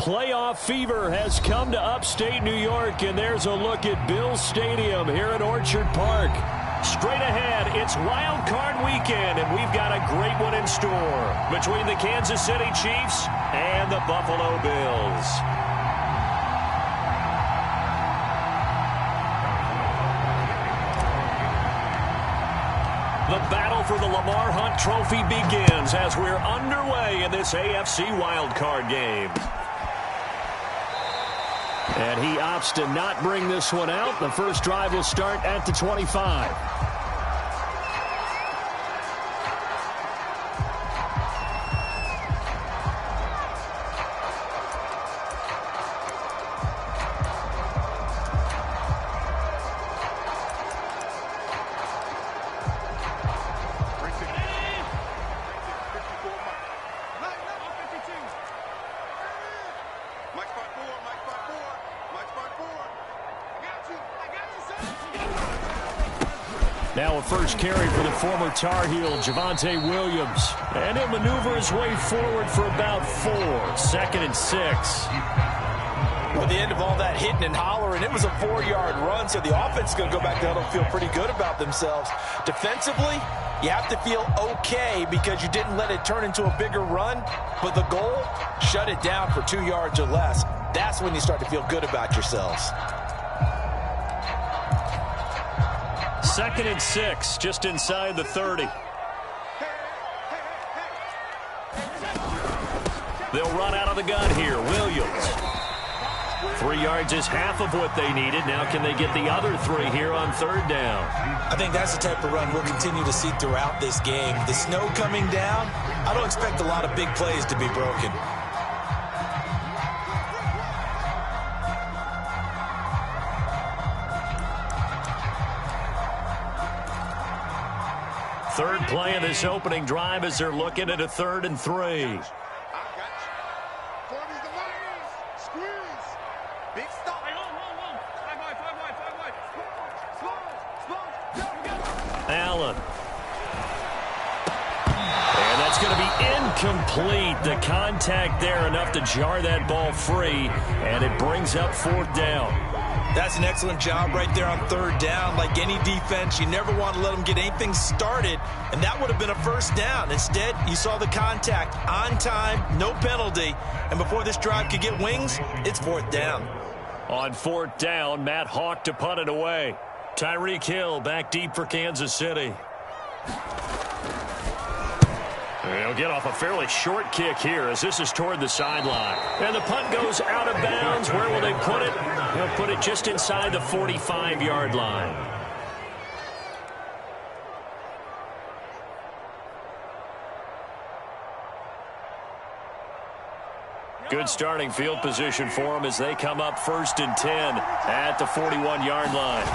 Playoff fever has come to upstate New York, and there's a look at Bills Stadium here at Orchard Park. Straight ahead, it's Wild Card Weekend, and we've got a great one in store between the Kansas City Chiefs and the Buffalo Bills. The battle for the Lamar Hunt Trophy begins as we're underway in this AFC wildcard game. And he opts to not bring this one out. The first drive will start at the 25. Now a first carry for the former Tar Heel, Javonte Williams. And he'll maneuver his way forward for about 4. 2nd and 6. At the end of all that hitting and hollering, it was a 4-yard run, so the offense is going to go back down and feel pretty good about themselves. Defensively, you have to feel okay because you didn't let it turn into a bigger run, but the goal, shut it down for 2 yards or less. That's when you start to feel good about yourselves. 2nd and 6, just inside the 30. They'll run out of the gun here. Williams. 3 yards is half of what they needed. Now can they get the other 3 here on 3rd down? I think that's the type of run we'll continue to see throughout this game. The snow coming down, I don't expect a lot of big plays to be broken. Third play of this opening drive as they're looking at a 3rd and 3. Allen. And that's going to be incomplete. The contact there enough to jar that ball free, and it brings up 4th down. That's an excellent job right there on 3rd down. Like any defense, you never want to let them get anything started, and that would have been a 1st down. Instead, you saw the contact on time, no penalty, and before this drive could get wings, it's 4th down. On 4th down, Matt Hawk to punt it away. Tyreek Hill back deep for Kansas City. They'll get off a fairly short kick here as this is toward the sideline. And the punt goes out of bounds. Where will they put it? They'll put it just inside the 45-yard line. Good starting field position for them as they come up 1st and 10 at the 41-yard line.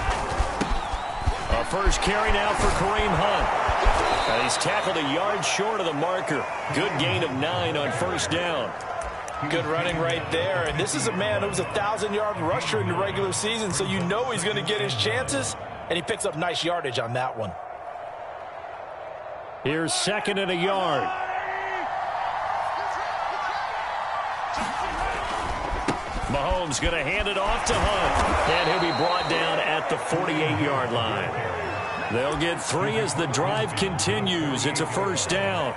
A first carry now for Kareem Hunt. And he's tackled a yard short of the marker. Good gain of 9 on 1st down. Good running right there. And this is a man who was a 1,000-yard rusher in the regular season, so you know he's going to get his chances, and he picks up nice yardage on that one. Here's 2nd and a yard. Mahomes going to hand it off to Hunt. And he'll be brought down at the 48-yard line. They'll get 3 as the drive continues. It's a 1st down.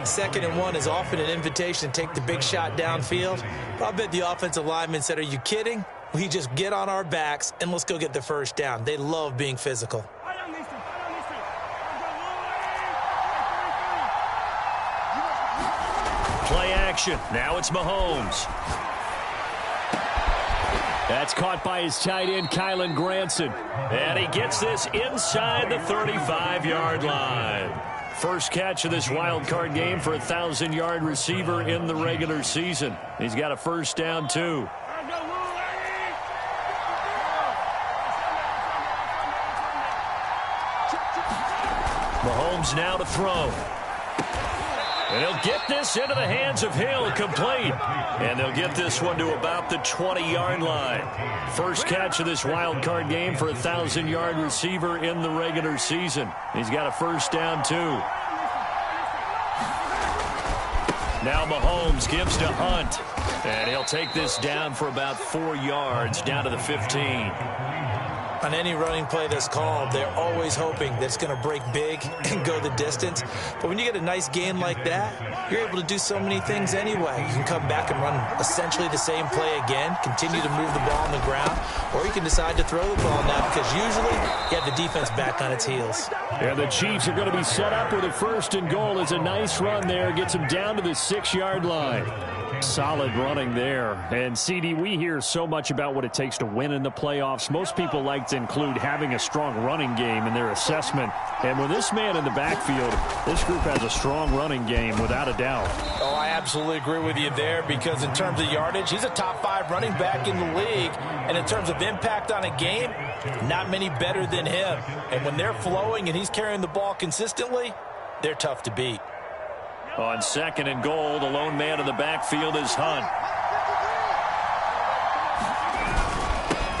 2nd and 1 is often an invitation to take the big shot downfield. I bet the offensive lineman said, are you kidding? We just get on our backs and let's go get the 1st down. They love being physical. Play action. Now it's Mahomes. That's caught by his tight end, Kylen Granson. And he gets this inside the 35-yard line. First catch of this wild card game for a 1,000-yard receiver in the regular season. He's got a 1st down, too. Mahomes now to throw. And he'll get this into the hands of Hill, complete. And they'll get this one to about the 20-yard line. First catch of this wild card game for a 1,000-yard receiver in the regular season. He's got a 1st down, too. Now Mahomes gives to Hunt. And he'll take this down for about 4 yards, down to the 15. On any running play that's called, they're always hoping that it's going to break big and go the distance. But when you get a nice gain like that, you're able to do so many things anyway. You can come back and run essentially the same play again, continue to move the ball on the ground, or you can decide to throw the ball now because usually you have the defense back on its heels. And the Chiefs are going to be set up with a 1st and goal. It's a nice run there. Gets them down to the 6-yard line. Solid running there. And, CD, we hear so much about what it takes to win in the playoffs. Most people like to include having a strong running game in their assessment. And with this man in the backfield, this group has a strong running game without a doubt. Oh, I absolutely agree with you there because in terms of yardage, he's a top 5 running back in the league. And in terms of impact on a game, not many better than him. And when they're flowing and he's carrying the ball consistently, they're tough to beat. On 2nd and goal, the lone man in the backfield is Hunt.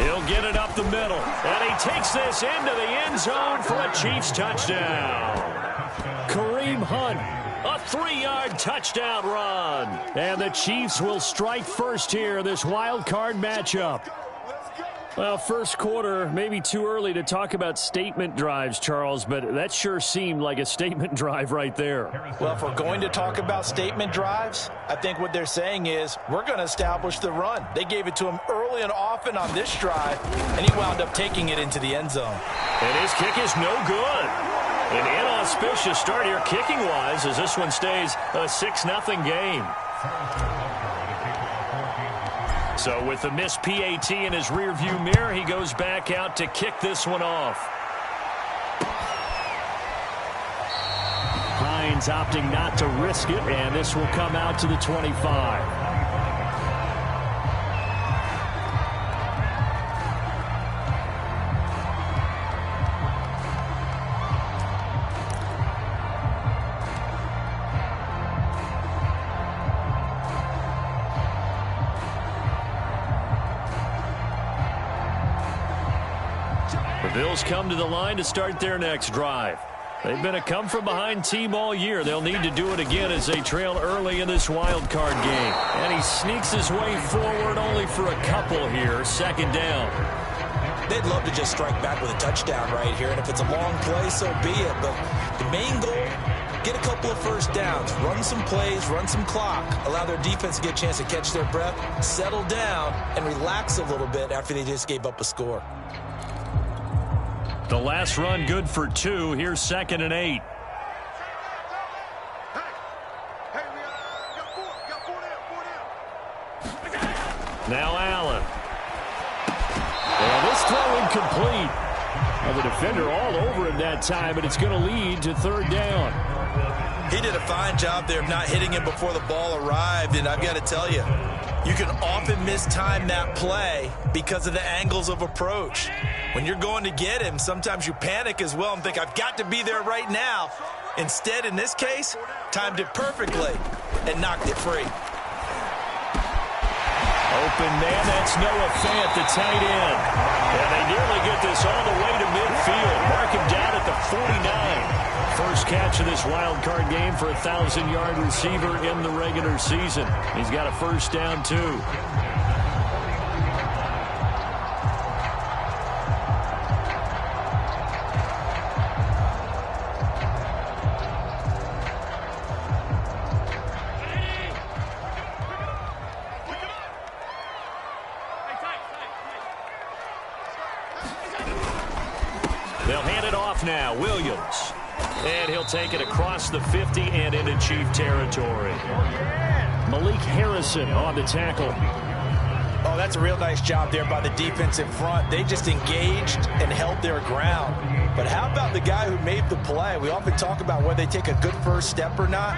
He'll get it up the middle, and he takes this into the end zone for a Chiefs touchdown. Kareem Hunt, a 3-yard touchdown run. And the Chiefs will strike first here, this wild card matchup. Well, first quarter, maybe too early to talk about statement drives, Charles, but that sure seemed like a statement drive right there. Well, if we're going to talk about statement drives, I think what they're saying is we're going to establish the run. They gave it to him early and often on this drive, and he wound up taking it into the end zone. And his kick is no good. An inauspicious start here kicking-wise as this one stays a 6-0 game. So with the missed PAT in his rearview mirror, he goes back out to kick this one off. Hines opting not to risk it, and this will come out to the 25. The Bills come to the line to start their next drive. They've been a come-from-behind team all year. They'll need to do it again as they trail early in this wild card game. And he sneaks his way forward only for a couple here. 2nd down. They'd love to just strike back with a touchdown right here. And if it's a long play, so be it. But the main goal, get a couple of first downs. Run some plays, run some clock. Allow their defense to get a chance to catch their breath, settle down, and relax a little bit after they just gave up a score. The last run good for 2. Here's 2nd and 8. Now Allen. And this throw incomplete. Well, the defender all over him that time, but it's going to lead to 3rd down. He did a fine job there of not hitting him before the ball arrived, and I've got to tell you, you can often mistime that play because of the angles of approach. When you're going to get him, sometimes you panic as well and think, I've got to be there right now. Instead, in this case, timed it perfectly and knocked it free. Open man, that's Noah Fant, the tight end. And they nearly get this all the way to midfield. Mark him down at the 49. First catch of this wild card game for a 1,000-yard receiver in the regular season. He's got a 1st down, too. They'll hand it off now. Williams. And he'll take it across the 50 and into Chief territory. Malik Harrison on the tackle. Oh, that's a real nice job there by the defense in front. They just engaged and held their ground. But how about the guy who made the play? We often talk about whether they take a good first step or not.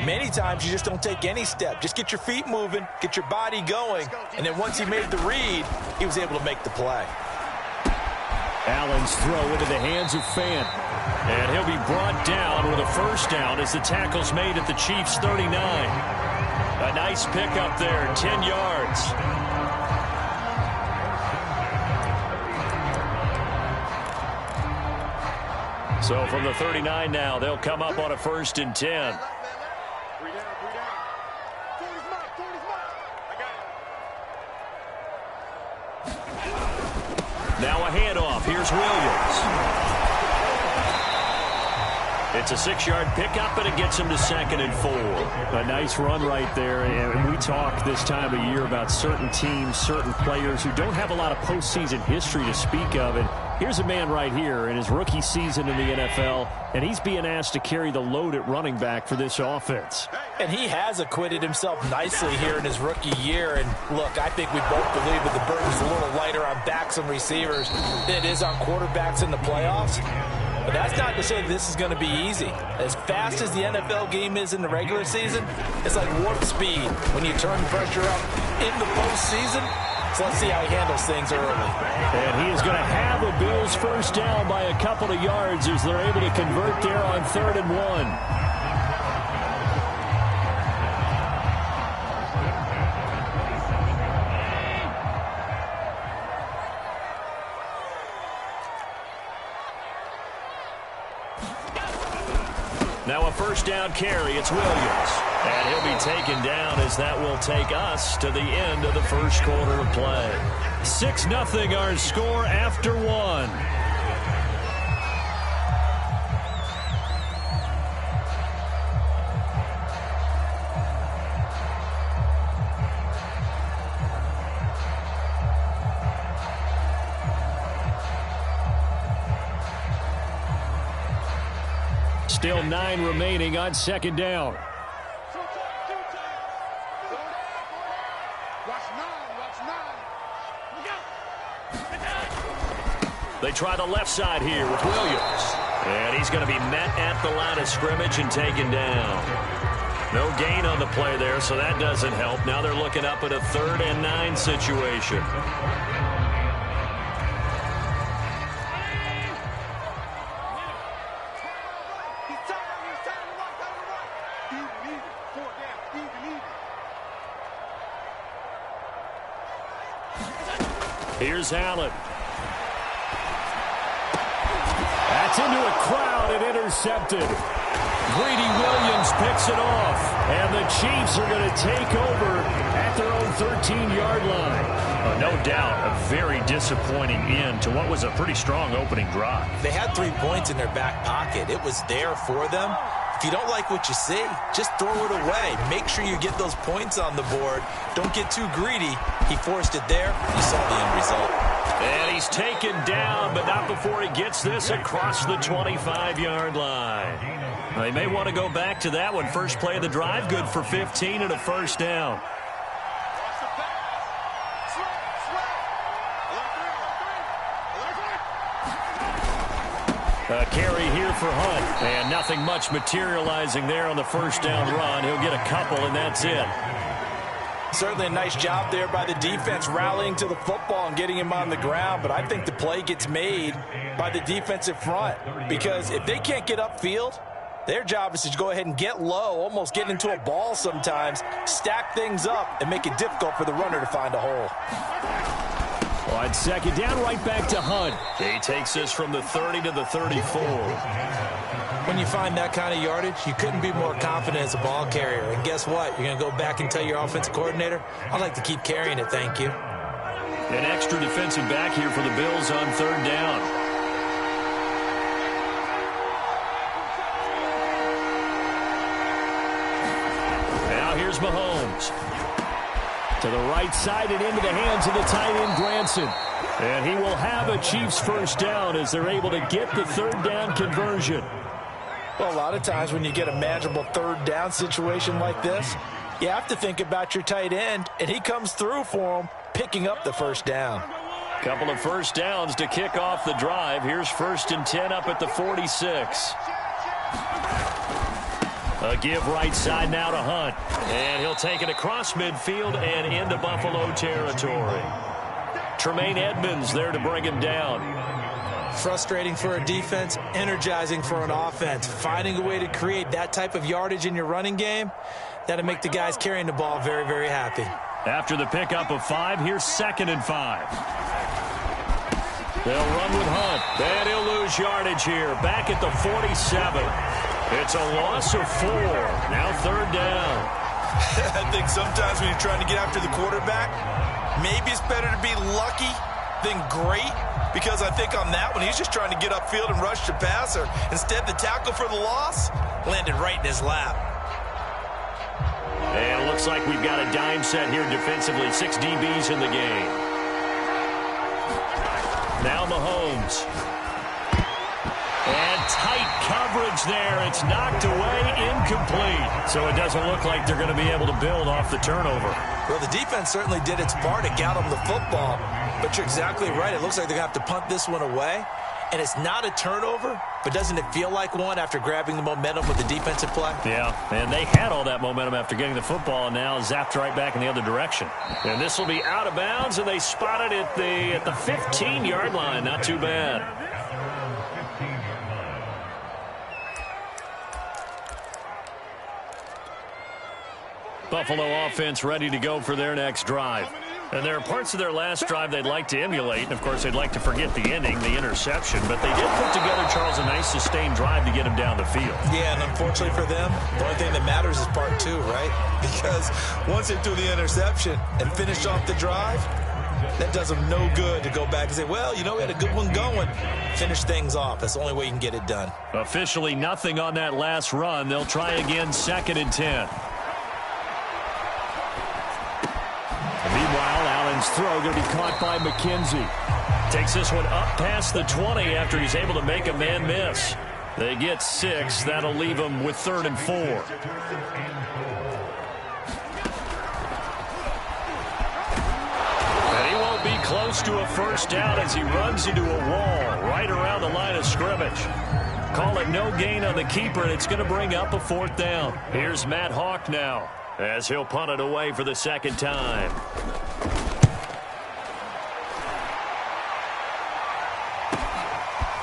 Many times you just don't take any step. Just get your feet moving, get your body going, and then once he made the read, he was able to make the play. Allen's throw into the hands of Fant. And he'll be brought down with a 1st down as the tackle's made at the Chiefs' 39. A nice pickup there, 10 yards. So from the 39 now, they'll come up on a 1st and 10. off. Here's Williams. It's a 6-yard pickup, and it gets him to 2nd and 4. A nice run right there. And we talk this time of year about certain teams, certain players who don't have a lot of postseason history to speak of. And here's a man right here in his rookie season in the NFL, and he's being asked to carry the load at running back for this offense. And he has acquitted himself nicely here in his rookie year. And look, I think we both believe that the burden's a little lighter on backs and receivers than it is on quarterbacks in the playoffs. But that's not to say that this is going to be easy. As fast as the NFL game is in the regular season, it's like warp speed when you turn the pressure up in the postseason. So let's see how he handles things early. And he is going to have a Bills first down by a couple of yards as they're able to convert there on 3rd and 1. Now a first down carry. It's Williams. And he'll be taken down as that will take us to the end of the first quarter of play. 6-0 our score after 1. Still 9 remaining on 2nd down. They try the left side here with Williams. And he's going to be met at the line of scrimmage and taken down. No gain on the play there, so that doesn't help. Now they're looking up at a 3rd and 9 situation. Here's Allen. That's into a crowd and intercepted. Greedy Williams picks it off. And the Chiefs are going to take over at their own 13-yard line. No doubt a very disappointing end to what was a pretty strong opening drive. They had 3 points in their back pocket. It was there for them. If you don't like what you see, just throw it away. Make sure you get those points on the board. Don't get too greedy. He forced it there. You saw the end result. And he's taken down, but not before he gets this across the 25-yard line. They may want to go back to that one. First play of the drive, good for 15 and a first down. A carry here for Hunt. And nothing much materializing there on the first down run. He'll get a couple, and that's it. Certainly a nice job there by the defense rallying to the football and getting him on the ground. But I think the play gets made by the defensive front. Because if they can't get upfield, their job is to go ahead and get low, almost get into a ball sometimes, stack things up, and make it difficult for the runner to find a hole. On 2nd down, right back to Hunt. He takes this from the 30 to the 34. When you find that kind of yardage, you couldn't be more confident as a ball carrier. And guess what? You're going to go back and tell your offensive coordinator, I'd like to keep carrying it, thank you. An extra defensive back here for the Bills on 3rd down. Now here's Mahomes. To the right side and into the hands of the tight end, Granson. And he will have a Chiefs first down as they're able to get the 3rd down conversion. Well, a lot of times when you get a manageable 3rd down situation like this, you have to think about your tight end, and he comes through for him, picking up the first down. Couple of first downs to kick off the drive. Here's 1st and 10 up at the 46. A give right side now to Hunt. And he'll take it across midfield and into Buffalo territory. Tremaine Edmonds there to bring him down. Frustrating for a defense, energizing for an offense. Finding a way to create that type of yardage in your running game, that'll make the guys carrying the ball very, very happy. After the pickup of 5, here's 2nd and 5. They'll run with Hunt. And he'll lose yardage here. Back at the 47. It's a loss of 4. Now 3rd down. I think sometimes when you're trying to get after the quarterback, maybe it's better to be lucky than great. because I think on that one, he's just trying to get upfield and rush the passer. Instead, the tackle for the loss landed right in his lap. And it looks like we've got a dime set here defensively. 6 DBs in the game. Now Mahomes. And tight coverage there. It's knocked away, incomplete. So it doesn't look like they're going to be able to build off the turnover. Well, the defense certainly did its part to get them the football. But you're exactly right. It looks like they're going to have to punt this one away. And it's not a turnover, but doesn't it feel like one after grabbing the momentum with the defensive play? Yeah, and they had all that momentum after getting the football, and now zapped right back in the other direction. And this will be out of bounds, and they spotted it at the 15-yard line. Not too bad. Buffalo offense ready to go for their next drive. And there are parts of their last drive they'd like to emulate. And, of course, they'd like to forget the ending, the interception. But they did put together, Charles, a nice sustained drive to get him down the field. Yeah, and unfortunately for them, the only thing that matters is part 2, right? Because once they threw the interception and finished off the drive, that does them no good to go back and say, well, you know, we had a good one going. Finish things off. That's the only way you can get it done. Officially nothing on that last run. They'll try again 2nd and 10. Meanwhile, Allen's throw going to be caught by McKenzie. Takes this one up past the 20 after he's able to make a man miss. They get 6. That'll leave them with 3rd and 4. And he won't be close to a first down as he runs into a wall right around the line of scrimmage. Call it no gain on the keeper, and it's going to bring up a 4th down. Here's Matt Hawk now, as he'll punt it away for the 2nd time.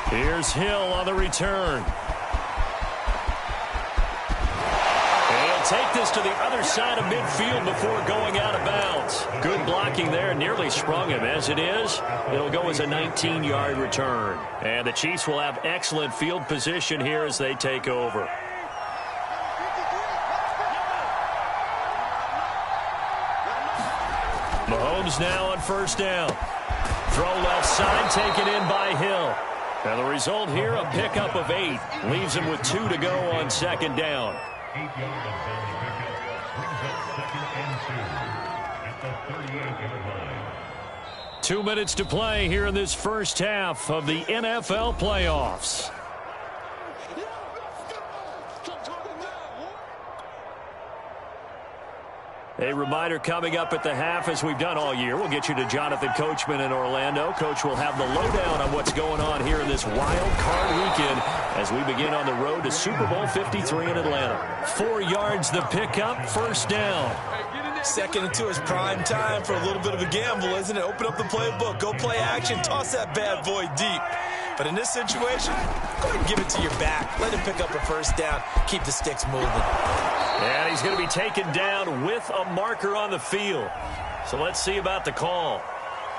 Here's Hill on the return. And he'll take this to the other side of midfield before going out of bounds. Good blocking there, nearly sprung him. As it is, it'll go as a 19-yard return. And the Chiefs will have excellent field position here as they take over. Mahomes now on 1st down. Throw left side, taken in by Hill. And the result here, a pickup of 8. Leaves him with 2 to go on 2nd down. 8 yards on the pickup. Brings up 2nd and 2 at the 38-yard line. 2 minutes to play here in this first half of the NFL playoffs. A reminder coming up at the half, as we've done all year. We'll get you to Jonathan Coachman in Orlando. Coach will have the lowdown on what's going on here in this wild card weekend as we begin on the road to Super Bowl 53 in Atlanta. 4 yards the pickup, 1st down. 2nd and 2 is prime time for a little bit of a gamble, isn't it? Open up the playbook, go play action, toss that bad boy deep. But in this situation, go ahead and give it to your back. Let him pick up a 1st down. Keep the sticks moving. And he's going to be taken down with a marker on the field. So let's see about the call.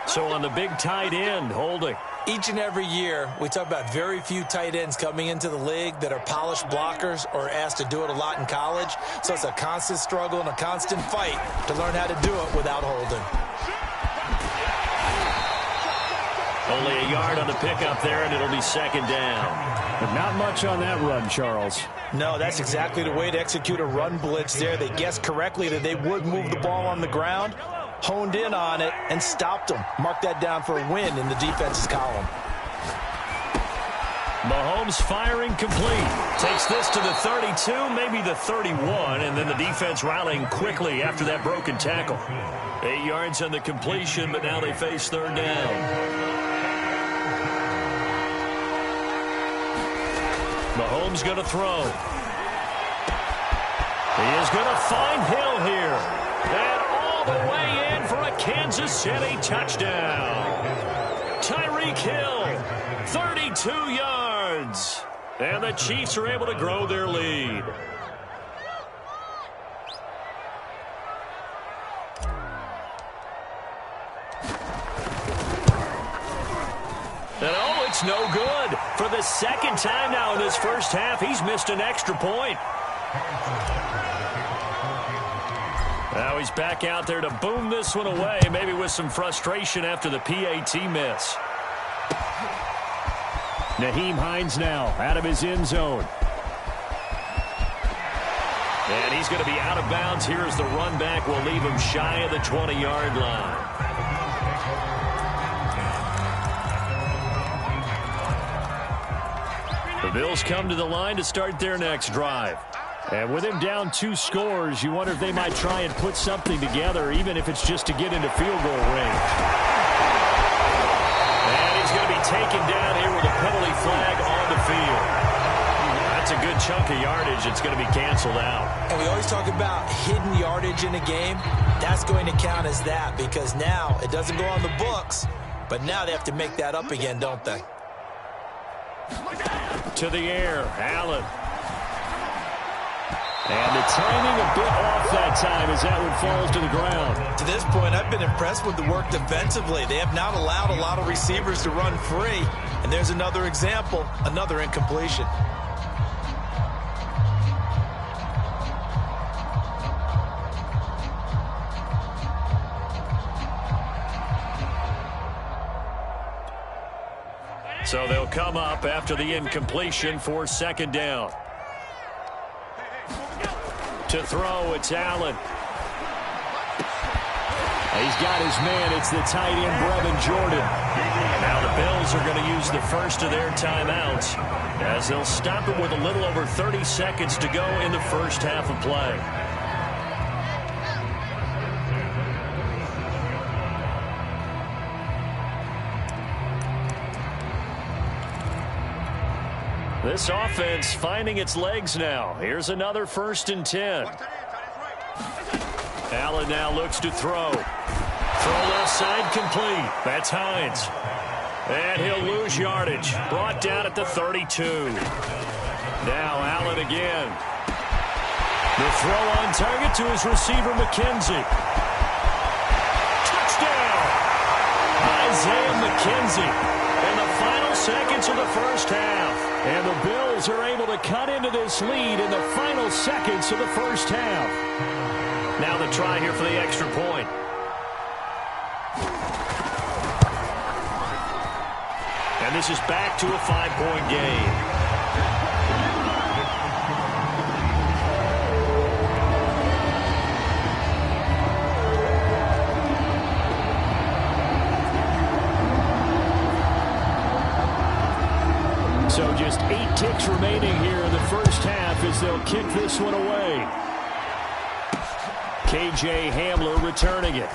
So on the big tight end, holding. Each and every year, we talk about very few tight ends coming into the league that are polished blockers or asked to do it a lot in college. So it's a constant struggle and a constant fight to learn how to do it without holding. Only a yard on the pickup there, and it'll be 2nd down. But not much on that run, Charles. No, that's exactly the way to execute a run blitz there. They guessed correctly that they would move the ball on the ground, honed in on it, and stopped them. Mark that down for a win in the defense's column. Mahomes firing complete. Takes this to the 32, maybe the 31, and then the defense rallying quickly after that broken tackle. 8 yards on the completion, but now they face 3rd down. Mahomes going to throw. He is going to find Hill here. And all the way in for a Kansas City touchdown. Tyreek Hill, 32 yards. And the Chiefs are able to grow their lead. And oh, it's no good. For the 2nd time now in this first half, he's missed an extra point. Now he's back out there to boom this one away, maybe with some frustration after the PAT miss. Nyheim Hines now out of his end zone. And he's going to be out of bounds. Here's the run back. Will leave him shy of the 20-yard line. The Bills come to the line to start their next drive. And with him down 2 scores, you wonder if they might try and put something together, even if it's just to get into field goal range. And he's going to be taken down here with a penalty flag on the field. That's a good chunk of yardage. It's going to be canceled out. And we always talk about hidden yardage in a game. That's going to count as that because now it doesn't go on the books, but now they have to make that up again, don't they? To the air, Allen. And the timing a bit off that time as that one falls to the ground. To this point, I've been impressed with the work defensively. They have not allowed a lot of receivers to run free. And there's another example, another incompletion. So they'll come up after the incompletion for second down. To throw, it's Allen. He's got his man. It's the tight end, Brevin Jordan. Now the Bills are going to use the first of their timeouts as they'll stop it with a little over 30 seconds to go in the first half of play. This offense finding its legs now. Here's another 1st and 10. Allen now looks to throw. Throw left side complete. That's Hines. And he'll lose yardage. Brought down at the 32. Now Allen again. The throw on target to his receiver, McKenzie. Touchdown! Isaiah McKenzie in the final seconds of the first half. And the Bills are able to cut into this lead in the final seconds of the first half. Now the try here for the extra point. And this is back to a 5-point game. So just 8 ticks remaining here in the first half as they'll kick this one away. K.J. Hamler returning it.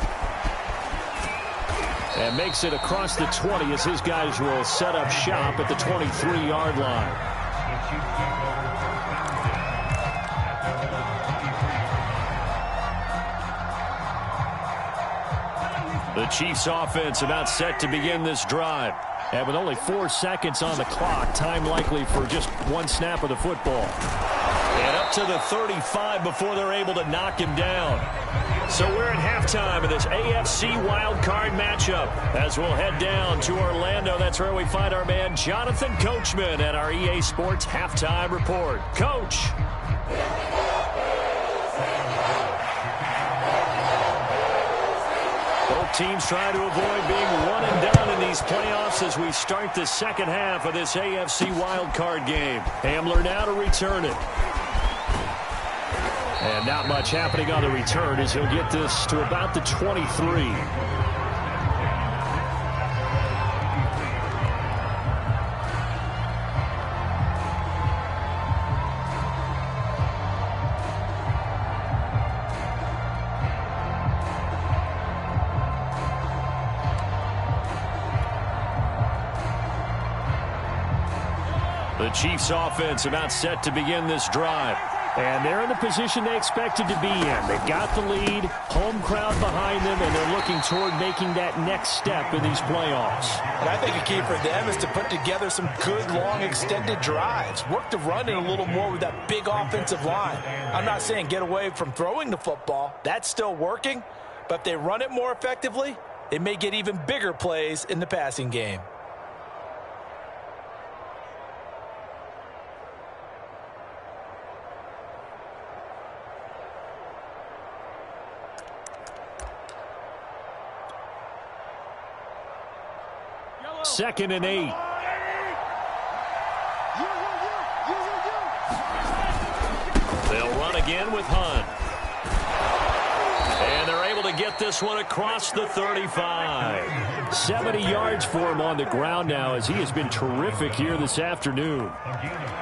And makes it across the 20 as his guys will set up shop at the 23-yard line. The Chiefs offense about set to begin this drive. And with only 4 seconds on the clock, time likely for just one snap of the football. And up to the 35 before they're able to knock him down. So we're at halftime of this AFC wildcard matchup. As we'll head down to Orlando, that's where we find our man Jonathan Coachman at our EA Sports Halftime Report. Coach. Both teams trying to avoid being one and done in these playoffs as we start the second half of this AFC wildcard game. Hamler now to return it. And not much happening on the return as he'll get this to about the 23. The Chiefs offense about set to begin this drive. And they're in the position they expected to be in. They've got the lead, home crowd behind them, and they're looking toward making that next step in these playoffs. And I think a key for them is to put together some good, long, extended drives. Work the run in a little more with that big offensive line. I'm not saying get away from throwing the football. That's still working. But if they run it more effectively, they may get even bigger plays in the passing game. Second and 8. They'll run again with Hunt. And they're able to get this one across the 35. 70 yards for him on the ground now as he has been terrific here this afternoon.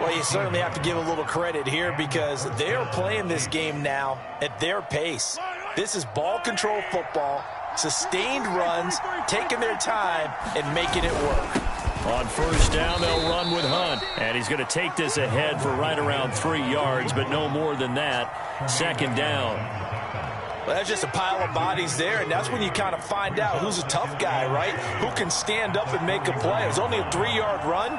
Well, you certainly have to give a little credit here because they're playing this game now at their pace. This is ball control football, sustained runs, taking their time, and making it work. On first down, they'll run with Hunt. And he's going to take this ahead for right around 3 yards, but no more than that. Second down. Well, that's just a pile of bodies there, and that's when you kind of find out who's a tough guy, right? Who can stand up and make a play. It was only a 3-yard run,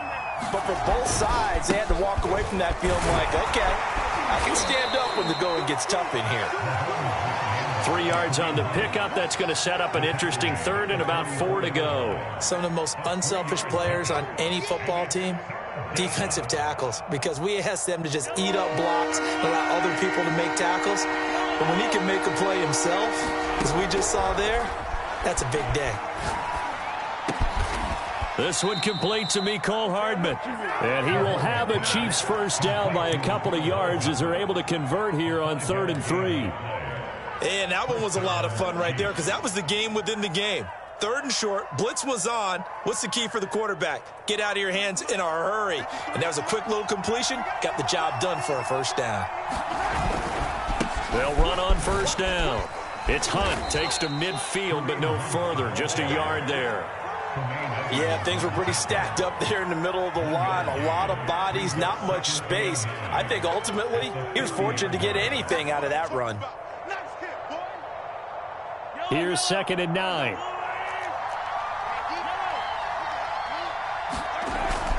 but for both sides, they had to walk away from that feeling like, okay, I can stand up when the going gets tough in here. 3 yards on the pickup. That's going to set up an interesting third and about 4 to go. Some of the most unselfish players on any football team, defensive tackles, because we ask them to just eat up blocks and allow other people to make tackles. But when he can make a play himself, as we just saw there, that's a big day. This one complete to Mecole Hardman. And he will have a Chiefs first down by a couple of yards as they're able to convert here on 3rd and 3. And that one was a lot of fun right there because that was the game within the game. 3rd and short, blitz was on. What's the key for the quarterback? Get out of your hands in a hurry. And that was a quick little completion. Got the job done for a first down. They'll run on first down. It's Hunt. Takes to midfield, but no further. Just a yard there. Yeah, things were pretty stacked up there in the middle of the line. A lot of bodies, not much space. I think ultimately he was fortunate to get anything out of that run. Here's 2nd and 9.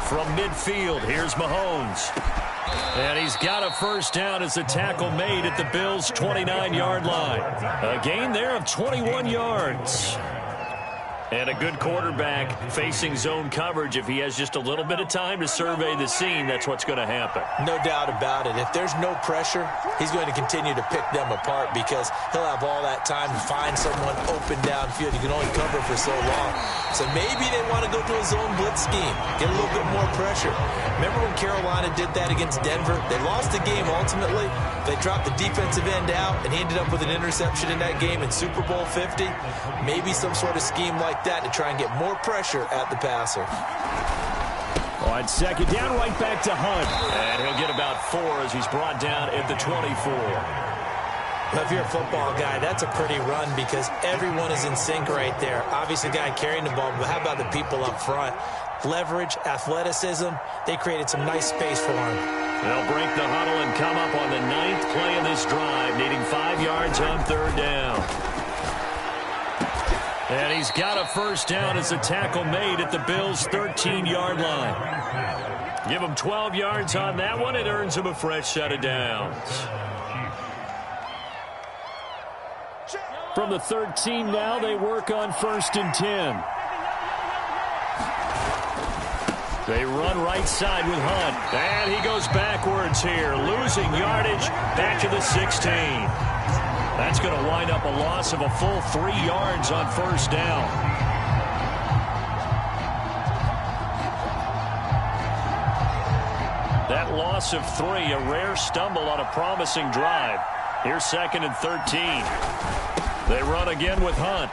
From midfield, here's Mahomes. And he's got a first down as the tackle made at the Bills' 29-yard line. A gain there of 21 yards. And a good quarterback facing zone coverage. If he has just a little bit of time to survey the scene, that's what's going to happen. No doubt about it. If there's no pressure, he's going to continue to pick them apart because he'll have all that time to find someone open downfield. You can only cover for so long. So maybe they want to go to a zone blitz scheme, get a little bit more pressure. Remember when Carolina did that against Denver? They lost the game ultimately. They dropped the defensive end out, and he ended up with an interception in that game in Super Bowl 50. Maybe some sort of scheme like that to try and get more pressure at the passer. On 2nd down, right back to Hunt. And he'll get about 4 as he's brought down at the 24. Well, if you're a football guy, that's a pretty run because everyone is in sync right there. Obviously, the guy carrying the ball, but how about the people up front? Leverage, athleticism, they created some nice space for him. They'll break the huddle and come up on the 9th play of this drive, needing 5 yards on 3rd down. And he's got a first down as the tackle made at the Bills' 13-yard line. Give him 12 yards on that one. It earns him a fresh set of downs. From the 13 now, they work on 1st and 10. They run right side with Hunt. And he goes backwards here, losing yardage back to the 16. That's going to wind up a loss of a full 3 yards on first down. That loss of 3, a rare stumble on a promising drive. Here's 2nd and 13. They run again with Hunt.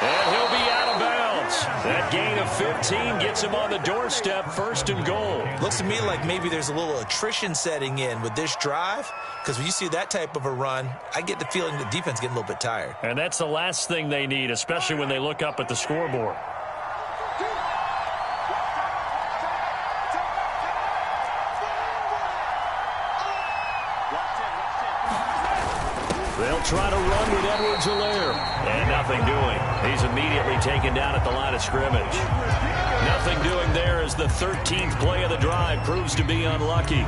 And he'll be out of bounds. That gain of 15 gets him on the doorstep, 1st and goal. Looks to me like maybe there's a little attrition setting in with this drive, because when you see that type of a run, I get the feeling the defense getting a little bit tired. And that's the last thing they need, especially when they look up at the scoreboard. They'll try to run with Edwards-Helaire. And nothing doing. He's immediately taken down at the line of scrimmage. Nothing doing there as the 13th play of the drive proves to be unlucky.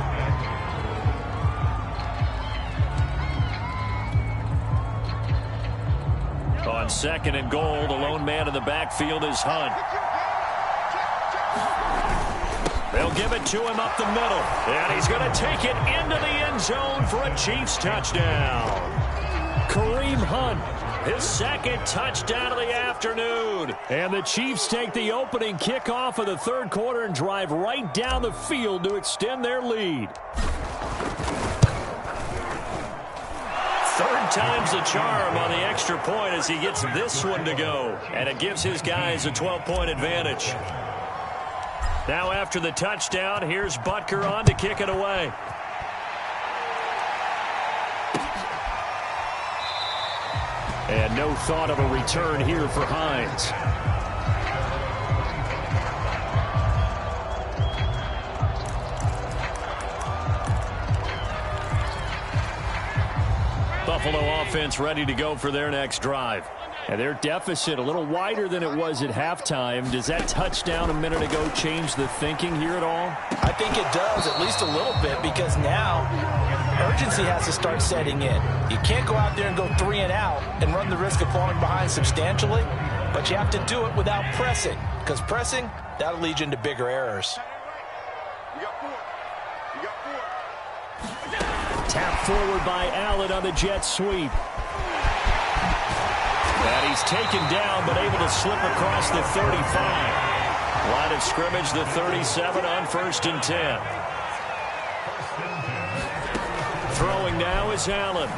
On 2nd and goal, the lone man in the backfield is Hunt. They'll give it to him up the middle. And he's going to take it into the end zone for a Chiefs touchdown. Kareem Hunt his second touchdown of the afternoon. And the Chiefs take the opening kickoff of the third quarter and drive right down the field to extend their lead. Third time's the charm on the extra point as he gets this one to go. And it gives his guys a 12-point advantage. Now after the touchdown, here's Butker on to kick it away. And no thought of a return here for Hines. Buffalo offense ready to go for their next drive. And their deficit a little wider than it was at halftime. Does that touchdown a minute ago change the thinking here at all? I think it does, at least a little bit, because now urgency has to start setting in. You can't go out there and go 3 and out and run the risk of falling behind substantially, but you have to do it without pressing, because pressing, that'll lead you into bigger errors. Tap forward by Allen on the jet sweep. And he's taken down, but able to slip across the 35. Line of scrimmage, the 37 on 1st and 10. Throwing now is Allen.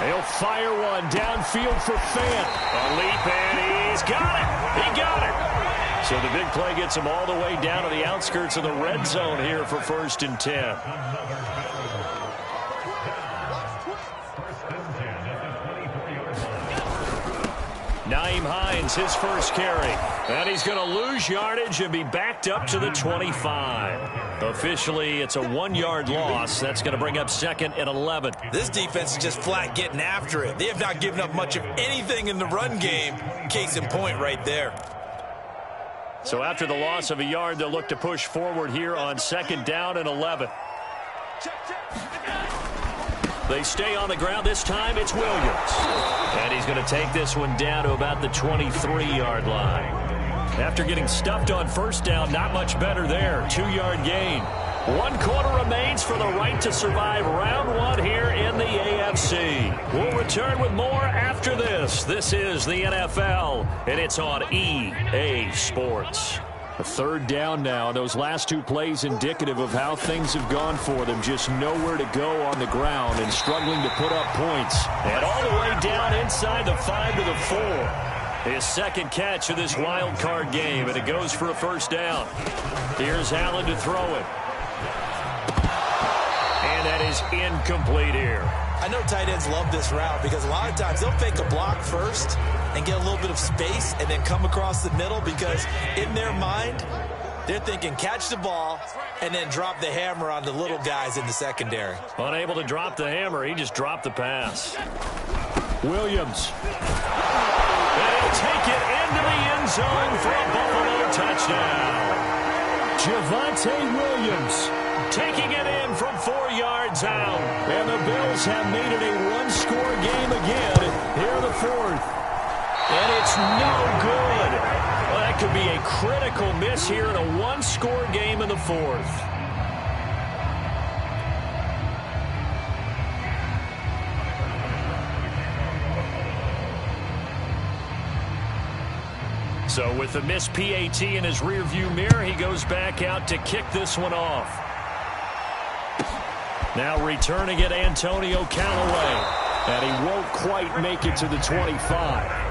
He'll fire one downfield for Fant. A leap, and he's got it. He got it. So the big play gets him all the way down to the outskirts of the red zone here for 1st and 10. Nyheim Hines, his first carry. And he's going to lose yardage and be backed up to the 25. Officially, it's a 1-yard loss. That's going to bring up 2nd and 11. This defense is just flat getting after it. They have not given up much of anything in the run game. Case in point right there. So after the loss of a yard, they'll look to push forward here on 2nd down and 11. They stay on the ground. This time it's Williams. And he's going to take this one down to about the 23-yard line. After getting stuffed on 1st down, not much better there. 2-yard gain. 1 quarter remains for the right to survive round 1 here in the AFC. We'll return with more after this. This is the NFL, and it's on EA Sports. A 3rd down now. Those last 2 plays indicative of how things have gone for them. Just nowhere to go on the ground and struggling to put up points. And all the way down inside the 5 to the 4. His 2nd catch of this wild card game, and it goes for a 1st down. Here's Allen to throw it. And that is incomplete here. I know tight ends love this route because a lot of times they'll fake a block first and get a little bit of space and then come across the middle, because in their mind, they're thinking catch the ball and then drop the hammer on the little guys in the secondary. Unable to drop the hammer, he just dropped the pass. Williams. And he'll take it into the end zone for a Buffalo touchdown. Javonte Williams taking it in from 4 yards out. And the Bills have made it a 1-score game again here in the 4th. And it's no good. Well, that could be a critical miss here in a 1-score game in the 4th. So with the missed PAT in his rearview mirror, he goes back out to kick this one off. Now returning it, Antonio Callaway. And he won't quite make it to the 25.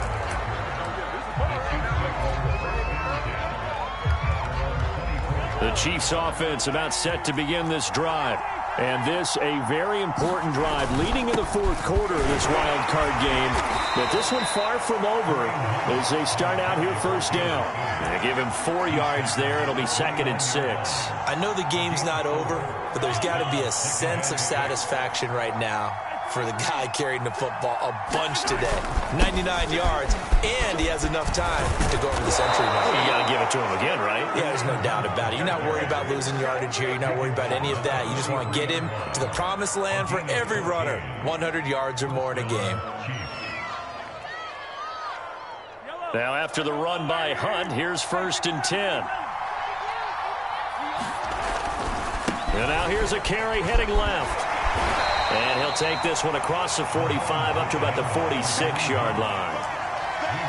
The Chiefs offense about set to begin this drive. And this a very important drive leading in the 4th quarter of this wild card game. But this one far from over as they start out here 1st down. They give him 4 yards there. It'll be 2nd and 6. I know the game's not over, but there's got to be a sense of satisfaction right now for the guy carrying the football a bunch today. 99 yards, and he has enough time to go over the century mark. You got to give it to him again, right? Yeah, there's no doubt about it. You're not worried about losing yardage here. You're not worried about any of that. You just want to get him to the promised land for every runner. 100 yards or more in a game. Now after the run by Hunt, here's 1st and 10. And now here's a carry heading left. And he'll take this one across the 45 up to about the 46-yard line.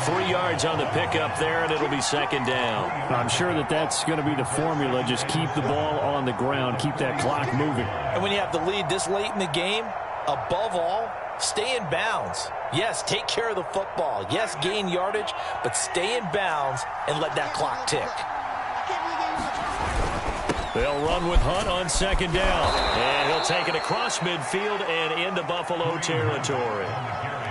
3 yards on the pickup there, and it'll be second down. I'm sure that's going to be the formula. Just keep the ball on the ground. Keep that clock moving. And when you have the lead this late in the game, above all, stay in bounds. Yes, take care of the football. Yes, gain yardage, but stay in bounds and let that clock tick. They'll run with Hunt on second down. And he'll take it across midfield and into Buffalo territory.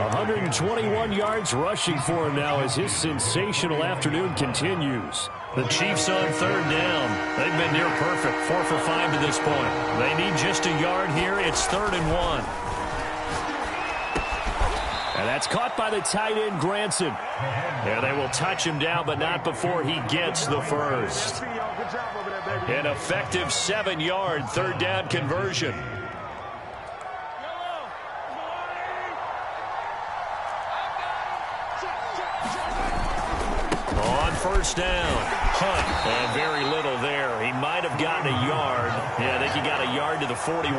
121 yards rushing for him now as his sensational afternoon continues. The Chiefs on third down. They've been near perfect, 4 for 5 to this point. They need just a yard here. It's 3rd and 1. And that's caught by the tight end, Granson. Yeah, they will touch him down, but not before he gets the first. An effective 7-yard third down conversion. On first down, Hunt, and very little there. He might have gotten a yard. Yeah, I think he got a yard to the 41.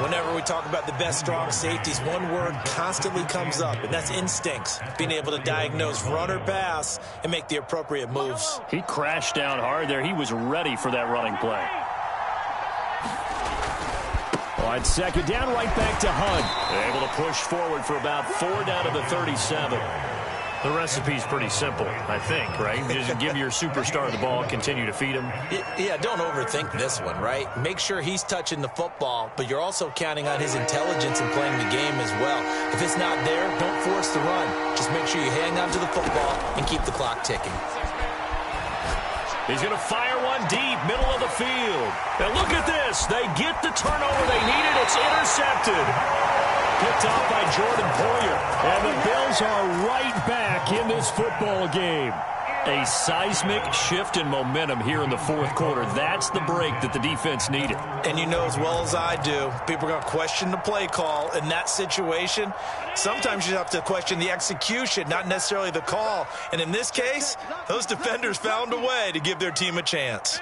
Whenever we talk about the best strong safeties, one word constantly comes up, and that's instincts. Being able to diagnose run or pass and make the appropriate moves. He crashed down hard there. He was ready for that running play. On second down, right back to Hunt. Able to push forward for about 4 down to the 37. The recipe's pretty simple, I think, right? Just give your superstar the ball, continue to feed him. Yeah, don't overthink this one, right? Make sure he's touching the football, but you're also counting on his intelligence in playing the game as well. If it's not there, don't force the run. Just make sure you hang on to the football and keep the clock ticking. He's going to fire one deep, middle of the field. Now look at this. They get the turnover they needed. It's intercepted. Picked off by Jordan Poyer. And the Bills are right back in this football game. A seismic shift in momentum here in the fourth quarter. That's the break that the defense needed. And you know as well as I do, people are going to question the play call in that situation. Sometimes you have to question the execution, not necessarily the call. And in this case, those defenders found a way to give their team a chance.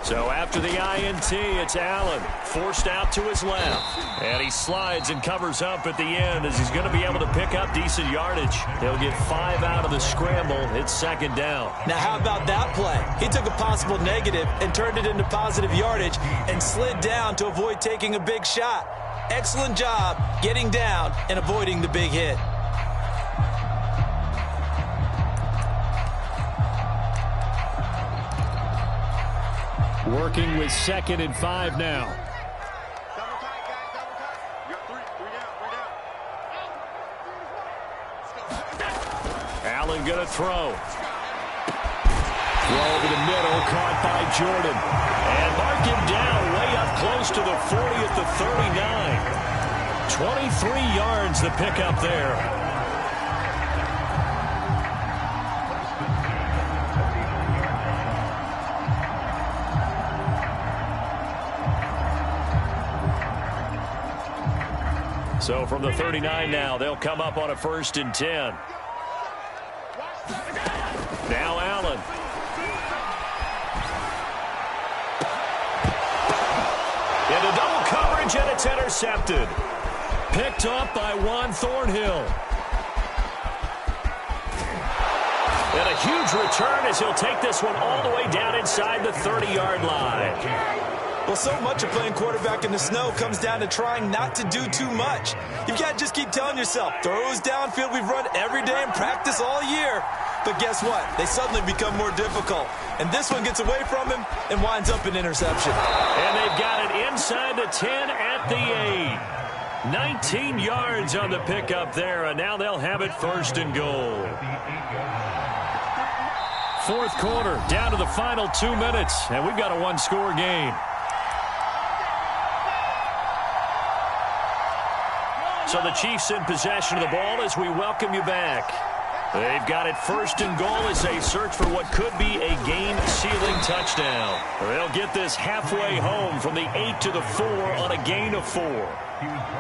So after the INT, it's Allen, forced out to his left. And he slides and covers up at the end as he's going to be able to pick up decent yardage. He'll get 5 out of the scramble. It's second down. Now how about that play? He took a possible negative and turned it into positive yardage and slid down to avoid taking a big shot. Excellent job getting down and avoiding the big hit. Working with 2nd and 5 now. Allen going to throw. Throw over the middle, caught by Jordan. And mark him down way up close to the 40 at the 39. 23 yards the pickup there. So from the 39 now, they'll come up on a 1st and 10. Now Allen. Into double coverage, and it's intercepted. Picked up by Juan Thornhill. And a huge return as he'll take this one all the way down inside the 30-yard line. Well, so much of playing quarterback in the snow comes down to trying not to do too much. You've got to just keep telling yourself, throws downfield we've run every day in practice all year. But guess what? They suddenly become more difficult. And this one gets away from him and winds up an interception. And they've got it inside the 10 at the 8. 19 yards on the pickup there, and now they'll have it 1st and goal. Fourth quarter, down to the final 2 minutes, and we've got a one-score game. So the Chiefs in possession of the ball as we welcome you back. They've got it 1st and goal as they search for what could be a game-sealing touchdown. They'll get this halfway home from the 8 to the 4 on a gain of 4.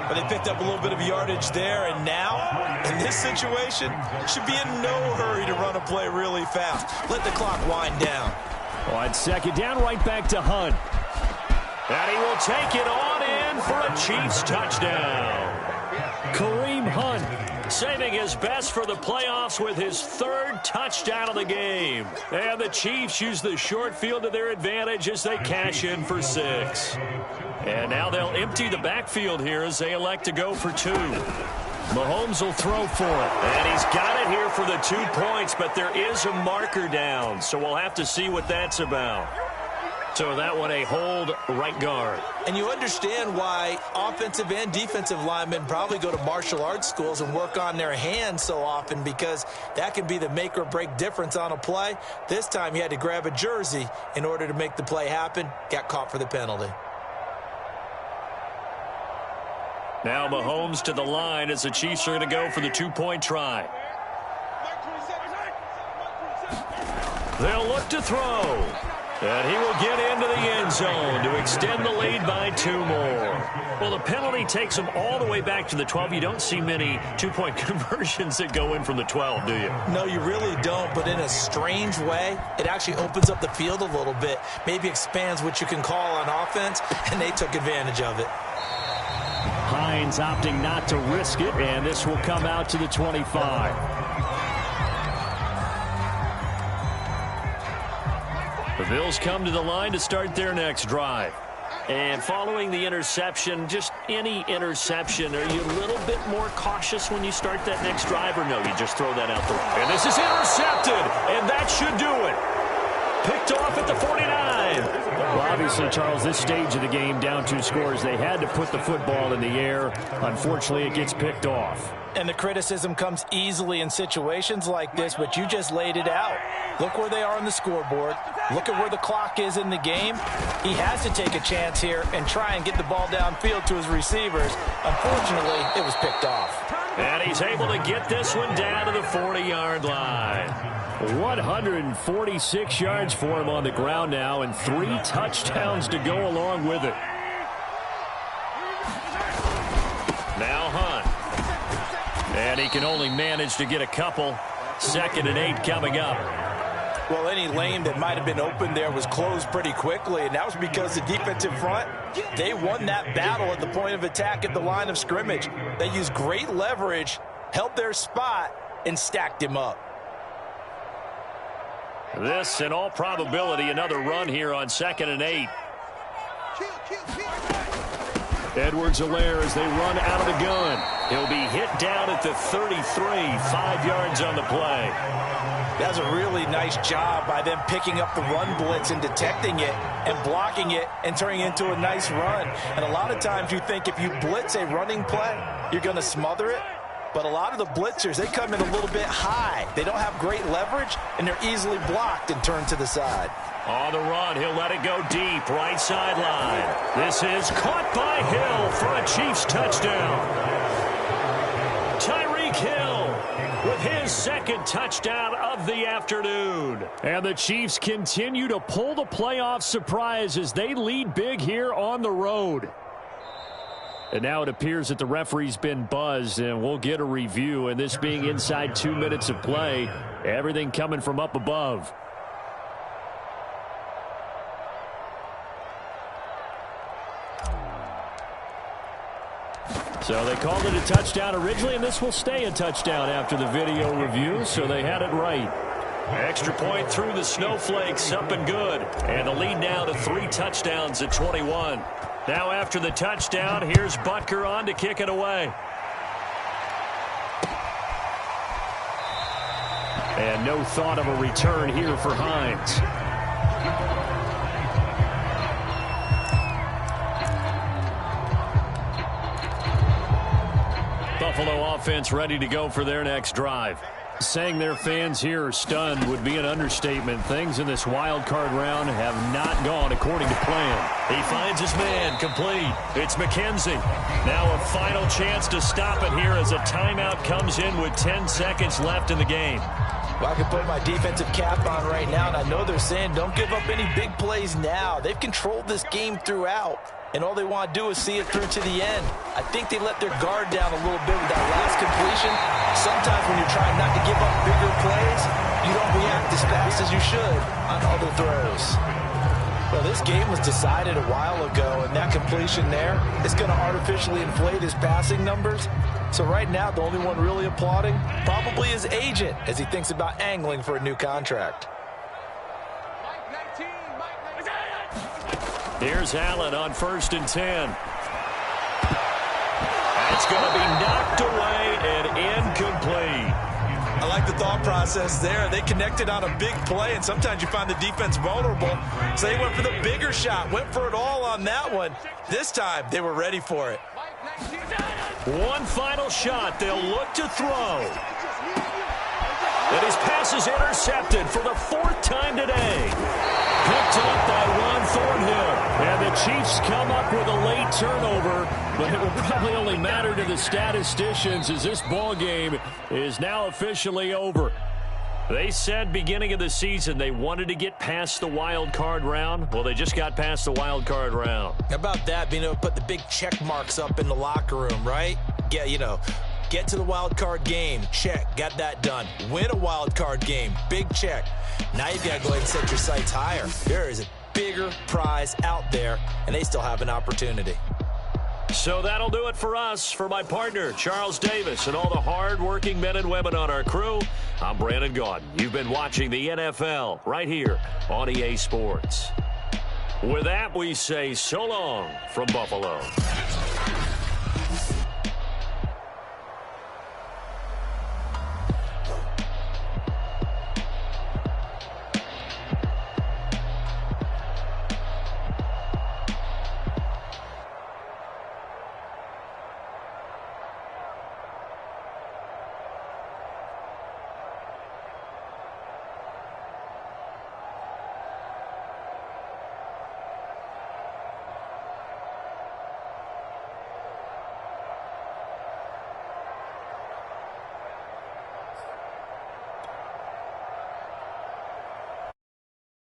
But they picked up a little bit of yardage there, and now, in this situation, should be in no hurry to run a play really fast. Let the clock wind down. On second down, right back to Hunt. And he will take it on in for a Chiefs touchdown. Kareem Hunt saving his best for the playoffs with his third touchdown of the game. And the Chiefs use the short field to their advantage as they cash in for 6. And now they'll empty the backfield here as they elect to go for 2. Mahomes will throw for it. And he's got it here for the 2 points, but there is a marker down, so we'll have to see what that's about. So that one a hold right guard. And you understand why offensive and defensive linemen probably go to martial arts schools and work on their hands so often, because that can be the make or break difference on a play. This time he had to grab a jersey in order to make the play happen. Got caught for the penalty. Now Mahomes to the line as the Chiefs are going to go for the 2-point try. They'll look to throw. And he will get into the end zone to extend the lead by 2 more. Well, the penalty takes him all the way back to the 12. You don't see many 2-point conversions that go in from the 12, do you? No, you really don't, but in a strange way, it actually opens up the field a little bit, maybe expands what you can call on offense, and they took advantage of it. Hines opting not to risk it, and this will come out to the 25. The Bills come to the line to start their next drive. And following the interception, just any interception, are you a little bit more cautious when you start that next drive, or no, you just throw that out there? And this is intercepted, and that should do it. Picked off at the 49. Well, obviously, Charles, this stage of the game, down 2 scores, they had to put the football in the air. Unfortunately, it gets picked off. And the criticism comes easily in situations like this, but you just laid it out. Look where they are on the scoreboard. Look at where the clock is in the game. He has to take a chance here and try and get the ball downfield to his receivers. Unfortunately, it was picked off. And he's able to get this one down to the 40-yard line. 146 yards for him on the ground now, and 3 touchdowns to go along with it. Now Hunt. And he can only manage to get a couple. 2nd and 8 coming up. Well, any lane that might have been open there was closed pretty quickly, and that was because the defensive front, they won that battle at the point of attack at the line of scrimmage. They used great leverage, held their spot, and stacked him up. This, in all probability, another run here on 2nd and 8. Edwards-Helaire as they run out of the gun. He'll be hit down at the 33, 5 yards on the play. That's a really nice job by them picking up the run blitz and detecting it and blocking it and turning it into a nice run. And a lot of times you think if you blitz a running play, you're going to smother it. But a lot of the blitzers, they come in a little bit high. They don't have great leverage, and they're easily blocked and turned to the side. On the run, he'll let it go deep, right sideline. This is caught by Hill for a Chiefs touchdown. Tyreek Hill with his 2nd touchdown of the afternoon. And the Chiefs continue to pull the playoff surprise as they lead big here on the road. And now it appears that the referee's been buzzed, and we'll get a review. And this being inside 2 minutes of play, everything coming from up above. So they called it a touchdown originally, and this will stay a touchdown after the video review, so they had it right. Extra point through the snowflakes, up and good. And the lead now to 3 touchdowns at 21. Now after the touchdown, here's Butker on to kick it away. And no thought of a return here for Hines. Buffalo offense ready to go for their next drive. Saying their fans here are stunned would be an understatement. Things in this wild card round have not gone according to plan. He finds his man, complete. It's McKenzie. Now a final chance to stop it here as a timeout comes in with 10 seconds left in the game. Well, I can put my defensive cap on right now, and I know they're saying don't give up any big plays now. They've controlled this game throughout. and all they want to do is see it through to the end. I think they let their guard down a little bit with that last completion. Sometimes when you're trying not to give up bigger plays, you don't react as fast as you should on other throws. Well, this game was decided a while ago, and that completion there is going to artificially inflate his passing numbers. So right now, the only one really applauding probably his agent as he thinks about angling for a new contract. Here's Allen on 1st and 10. It's going to be knocked away and incomplete. I like the thought process there. They connected on a big play, and sometimes you find the defense vulnerable. So they went for the bigger shot, went for it all on that one. This time, they were ready for it. One final shot. They'll look to throw. And his pass is intercepted for the 4th time today. Picked up by Ron Thornhill. And the Chiefs come up with a late turnover, but it will probably only matter to the statisticians as this ball game is now officially over. They said beginning of the season they wanted to get past the wild card round. Well, they just got past the wild card round. How about that, being able to put the big check marks up in the locker room, right? Yeah, you know, get to the wild card game, check, got that done. Win a wild card game, big check. Now you've got to go ahead and set your sights higher. There is a bigger prize out there, and they still have an opportunity. So that'll do it for us. For my partner, Charles Davis, and all the hard-working men and women on our crew, I'm Brandon Gaudin. You've been watching the NFL right here on EA Sports. With that, we say so long from Buffalo.